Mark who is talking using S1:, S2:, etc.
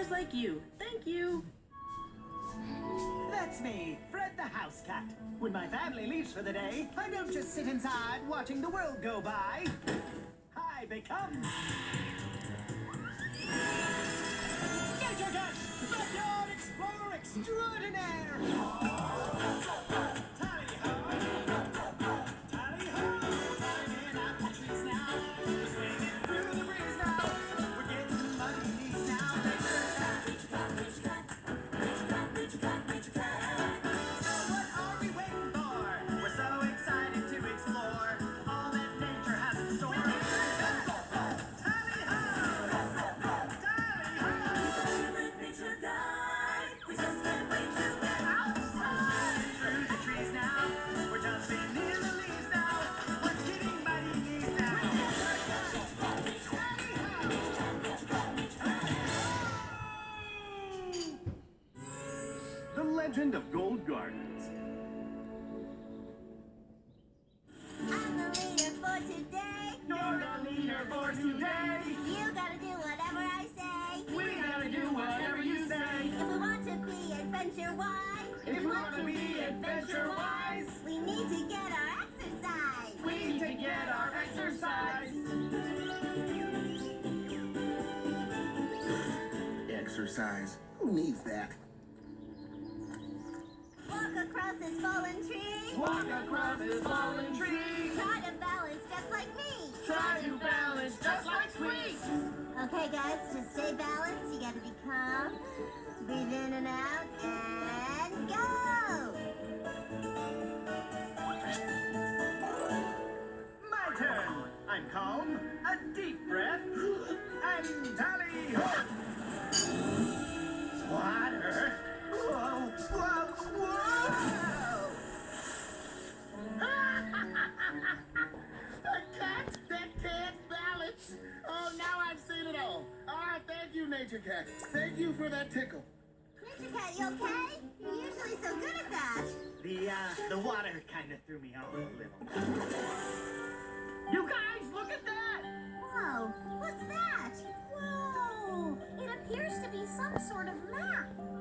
S1: just like you. Thank you.
S2: That's me, Fred the House Cat. When my family leaves for the day, I don't just sit inside watching the world go by. I become... Nature Cat, backyard explorer extraordinaire. Tally-ho, tally-ho, climbing up the trees now. We're swinging through the breeze now. We're getting muddy knees now. Nature Cat, Nature Cat. So what are we waiting for? We're so excited to explore all that nature has in store. Tally-ho! Tally-ho! Favorite nature guide. We just can't wait to get outside. Through the trees now. We're jumping in the leaves now. We're getting mighty knees now.
S3: The Legend of Gold Gardens.
S4: I'm the leader for today.
S2: You're the leader for today.
S4: You gotta do whatever I say.
S2: We gotta do whatever you say.
S4: If we want to be adventure-wise,
S2: If we want to be adventure-wise,
S4: we need to get our exercise.
S2: we need to get our exercise.
S5: Exercise? Who needs that?
S4: Walk across this fallen tree.
S2: Walk across this fallen tree.
S4: Try to balance just like me.
S2: Try to balance just like Squeak.
S4: Okay, guys, to stay balanced, you gotta be calm. Breathe in and out, and go!
S2: My turn. I'm calm. A deep breath. And tally-ho. Water. Whoa, whoa, whoa!
S5: A cat that can't balance. Oh, now I've seen it all. Ah, thank you, Nature Cat. Thank you for that tickle.
S4: Nature Cat, you okay? You're usually so good at that.
S2: The water kind of threw me off a little.